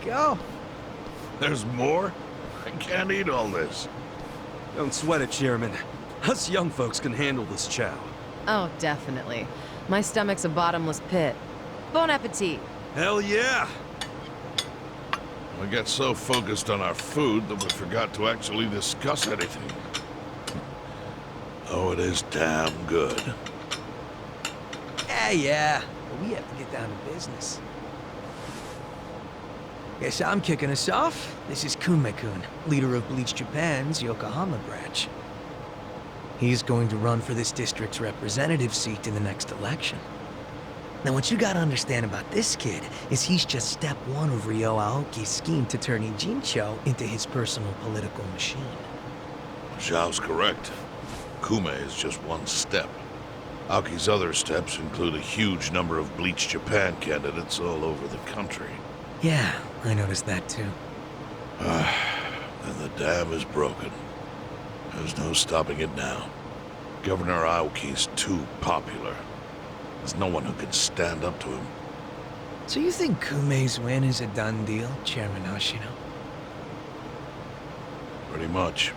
go. There's more? I can't eat all this. Don't sweat it, Chairman. Us young folks can handle this chow. Oh, definitely. My stomach's a bottomless pit. Bon appetit! Hell yeah! We got so focused on our food that we forgot to actually discuss anything. Oh, it is damn good. Yeah. But we have to get down to business. Guess I'm kicking us off. This is Kume-kun, leader of Bleach Japan's Yokohama branch. He's going to run for this district's representative seat in the next election. Now, what you gotta understand about this kid is he's just step one of Ryo Aoki's scheme to turn Ijincho into his personal political machine. Zhao's correct. Kume is just one step. Aoki's other steps include a huge number of Bleach Japan candidates all over the country. Yeah, I noticed that too. And the dam is broken. There's no stopping it now. Governor Aoki's too popular. There's no one who can stand up to him. So you think Kume's win is a done deal, Chairman Hoshino? Pretty much.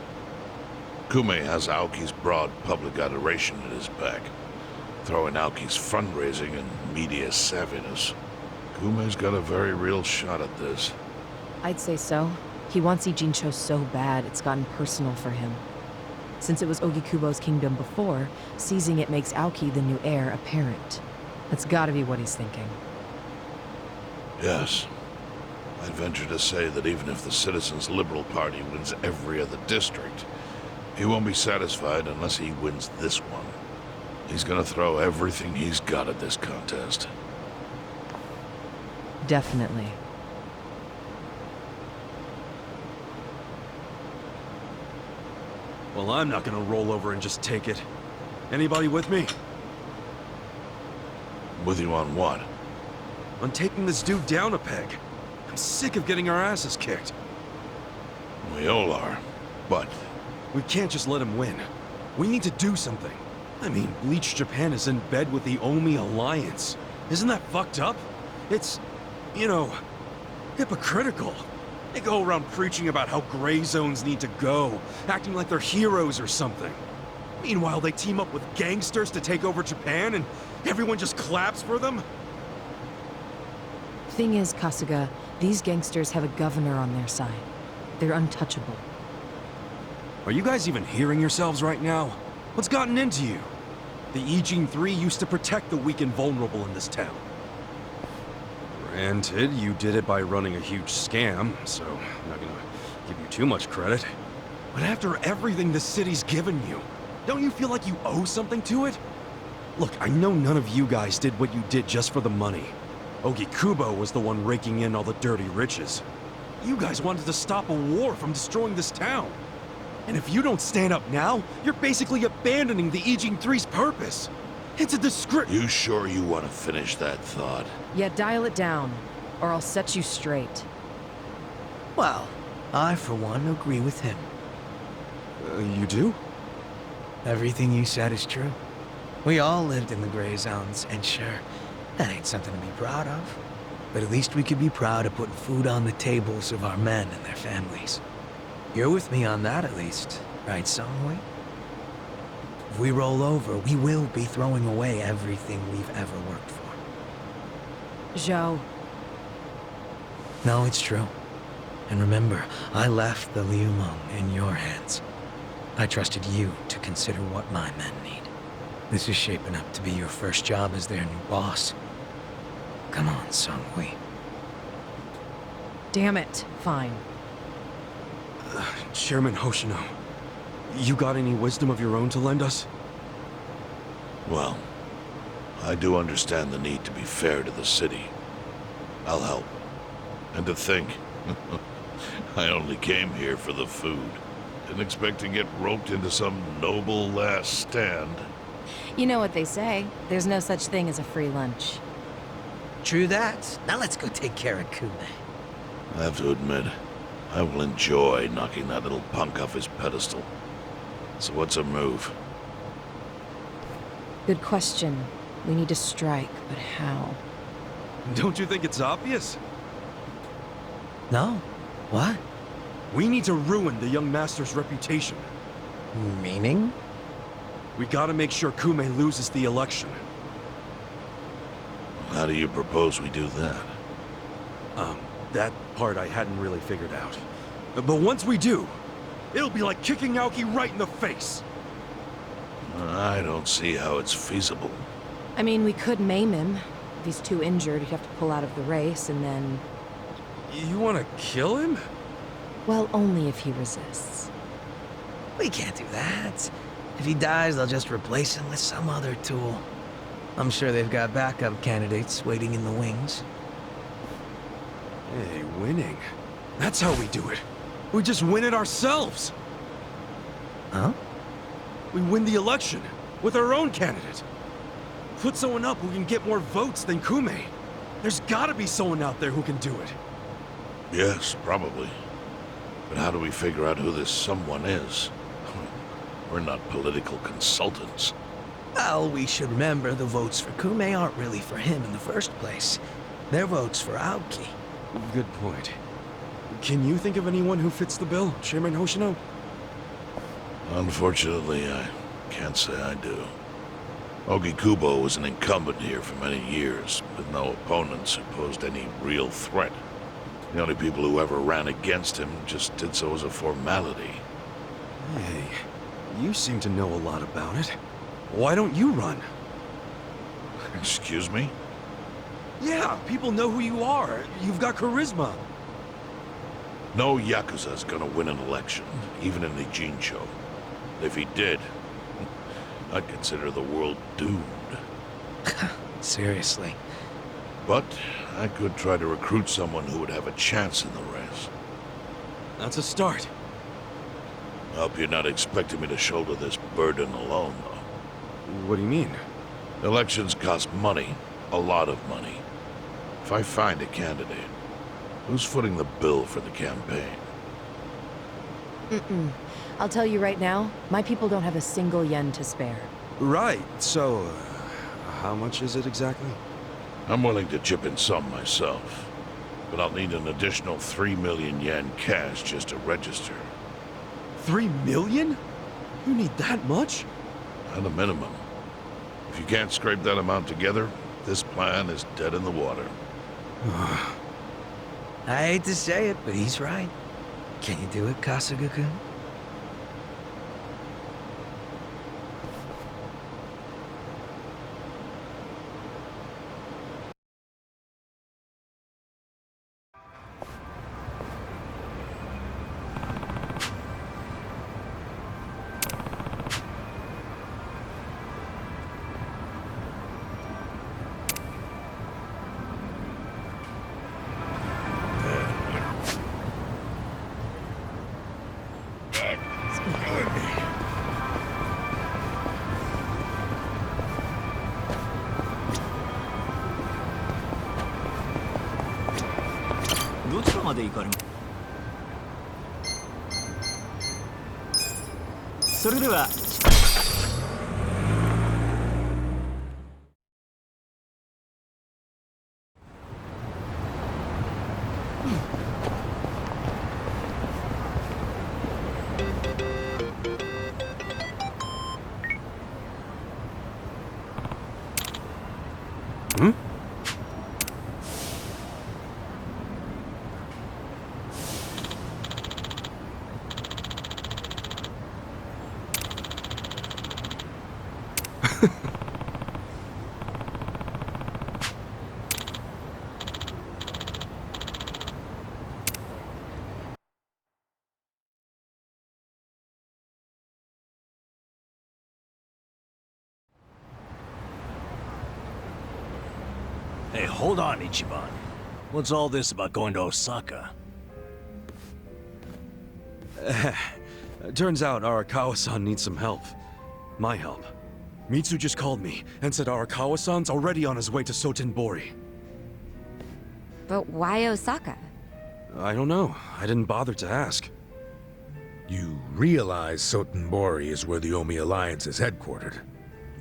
Kume has Aoki's broad public adoration at his back. Throwing Aoki's fundraising and media savviness. Kume's got a very real shot at this. I'd say so. He wants Ijincho so bad, it's gotten personal for him. Since it was Ogikubo's kingdom before, seizing it makes Aoki the new heir apparent. That's gotta be what he's thinking. Yes. I'd venture to say that even if the Citizens' Liberal Party wins every other district, he won't be satisfied unless he wins this one. He's gonna throw everything he's got at this contest. Definitely. Well, I'm not gonna roll over and just take it. Anybody with me? With you on what? On taking this dude down a peg. I'm sick of getting our asses kicked. We all are, but... We can't just let him win. We need to do something. I mean, Bleach Japan is in bed with the Omi Alliance. Isn't that fucked up? It's, you know, hypocritical. They go around preaching about how gray zones need to go, acting like they're heroes or something. Meanwhile, they team up with gangsters to take over Japan, and everyone just claps for them? Thing is, Kasuga, these gangsters have a governor on their side. They're untouchable. Are you guys even hearing yourselves right now? What's gotten into you? The Ijin 3 used to protect the weak and vulnerable in this town. Granted, you did it by running a huge scam, so I'm not gonna give you too much credit. But after everything the city's given you, don't you feel like you owe something to it? Look, I know none of you guys did what you did just for the money. Ogikubo was the one raking in all the dirty riches. You guys wanted to stop a war from destroying this town. And if you don't stand up now, you're basically abandoning the Ijin 3's purpose. It's a disgrace. You sure you want to finish that thought? Yeah, dial it down, or I'll set you straight. Well, I, for one, agree with him. You do? Everything you said is true. We all lived in the gray zones, and sure, that ain't something to be proud of. But at least we could be proud of putting food on the tables of our men and their families. You're with me on that, at least, right, Songhui? If we roll over, we will be throwing away everything we've ever worked for. Zhao. No, it's true. And remember, I left the Liumeng in your hands. I trusted you to consider what my men need. This is shaping up to be your first job as their new boss. Come on, Songhui. Damn it. Fine. Chairman Hoshino, you got any wisdom of your own to lend us? Well, I do understand the need to be fair to the city. I'll help. And to think, I only came here for the food. Didn't expect to get roped into some noble last stand. You know what they say, there's no such thing as a free lunch. True that. Now let's go take care of Kume. I have to admit, I will enjoy knocking that little punk off his pedestal. So what's a move? Good question. We need to strike, but how? Don't you think it's obvious? No? What? We need to ruin the young master's reputation. Meaning? We gotta make sure Kume loses the election. How do you propose we do that? That part I hadn't really figured out. But once we do, it'll be like kicking Aoki right in the face. I don't see how it's feasible. I mean, we could maim him. If he's too injured, he'd have to pull out of the race, and then... You wanna kill him? Well, only if he resists. We can't do that. If he dies, they'll just replace him with some other tool. I'm sure they've got backup candidates waiting in the wings. Hey, winning. That's how we do it. We just win it ourselves. Huh? We win the election with our own candidate. Put someone up who can get more votes than Kume. There's gotta be someone out there who can do it. Yes, probably. But how do we figure out who this someone is? We're not political consultants. Well, we should remember the votes for Kume aren't really for him in the first place. They're votes for Aoki. Good point. Can you think of anyone who fits the bill, Chairman Hoshino? Unfortunately, I can't say I do. Ogikubo was an incumbent here for many years, with no opponents who posed any real threat. The only people who ever ran against him just did so as a formality. Hey, you seem to know a lot about it. Why don't you run? Excuse me? Yeah, people know who you are. You've got charisma. No Yakuza's gonna win an election, even in the Jincho. If he did, I'd consider the world doomed. Seriously. But I could try to recruit someone who would have a chance in the race. That's a start. I hope you're not expecting me to shoulder this burden alone, though. What do you mean? Elections cost money. A lot of money. If I find a candidate, who's footing the bill for the campaign? I'll tell you right now, my people don't have a single yen to spare. Right, so... how much is it exactly? I'm willing to chip in some myself, but I'll need an additional 3 million yen cash just to register. 3 million? You need that much? At a minimum. If you can't scrape that amount together, this plan is dead in the water. I hate to say it, but he's right. Can you do it, Kasuga-kun? Hey, hold on, Ichiban. What's all this about going to Osaka? Turns out Arakawa-san needs some help. My help. Mitsu just called me and said Arakawa-san's already on his way to Sotenbori. But why Osaka? I don't know. I didn't bother to ask. You realize Sotenbori is where the Omi Alliance is headquartered.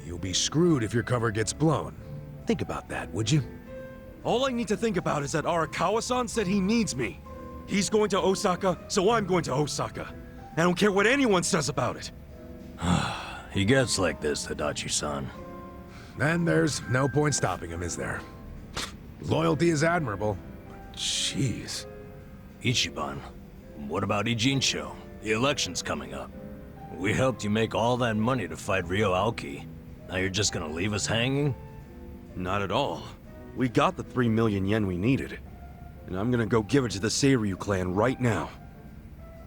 You'll be screwed if your cover gets blown. Think about that, would you? All I need to think about is that Arakawa-san said he needs me. He's going to Osaka, so I'm going to Osaka. I don't care what anyone says about it. He gets like this, Tadachi-san. Then there's no point stopping him, is there? Loyalty is admirable. Jeez. Ichiban, what about Ijincho? The election's coming up. We helped you make all that money to fight Ryo Aoki. Now you're just gonna leave us hanging? Not at all. We got the 3 million yen we needed. And I'm gonna go give it to the Seiryu clan right now.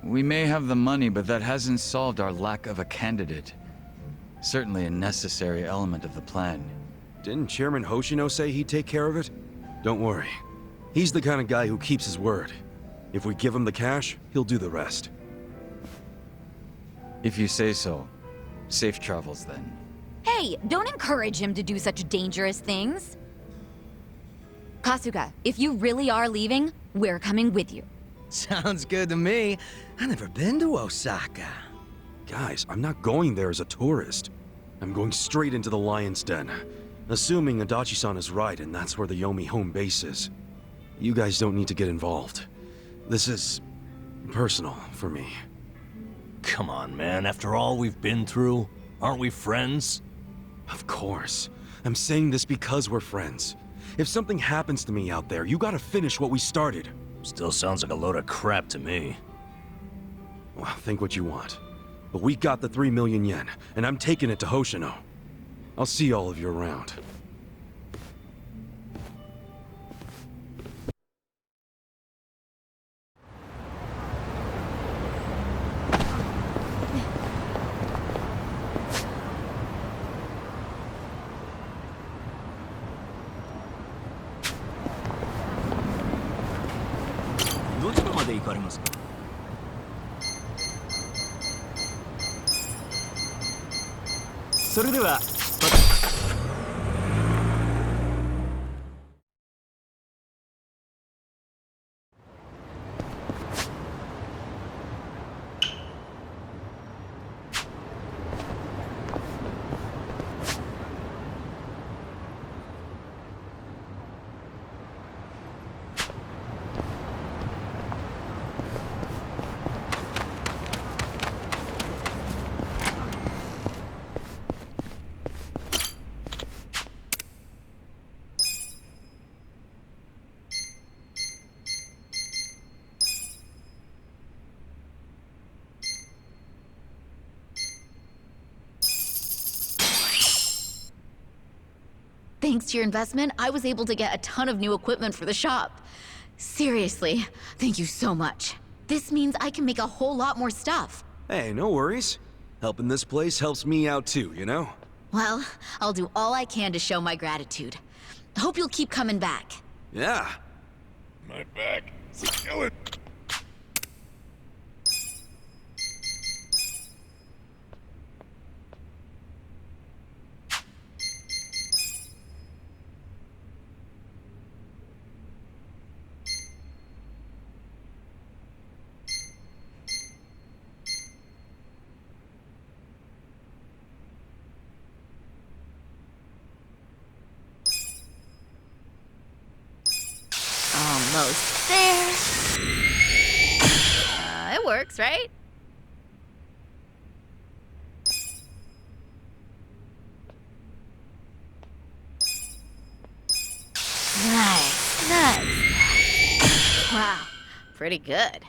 We may have the money, but that hasn't solved our lack of a candidate. Certainly a necessary element of the plan. Didn't Chairman Hoshino say he'd take care of it? Don't worry. He's the kind of guy who keeps his word. If we give him the cash, he'll do the rest. If you say so. Safe travels then. Hey, don't encourage him to do such dangerous things. Kasuga, if you really are leaving, we're coming with you. Sounds good to me. I've never been to Osaka. Guys, I'm not going there as a tourist. I'm going straight into the Lion's Den. Assuming Adachi-san is right and that's where the Yomi home base is. You guys don't need to get involved. This is personal for me. Come on, man. After all we've been through, aren't we friends? Of course. I'm saying this because we're friends. If something happens to me out there, you gotta finish what we started. Still sounds like a load of crap to me. Well, think what you want. But we got the 3 million yen, and I'm taking it to Hoshino. I'll see all of you around. Thanks to your investment, I was able to get a ton of new equipment for the shop. Seriously, thank you so much. This means I can make a whole lot more stuff. Hey, no worries. Helping this place helps me out too, you know? Well, I'll do all I can to show my gratitude. Hope you'll keep coming back. Yeah. My back is killing. Almost there. It works, right? Nice. Wow, pretty good.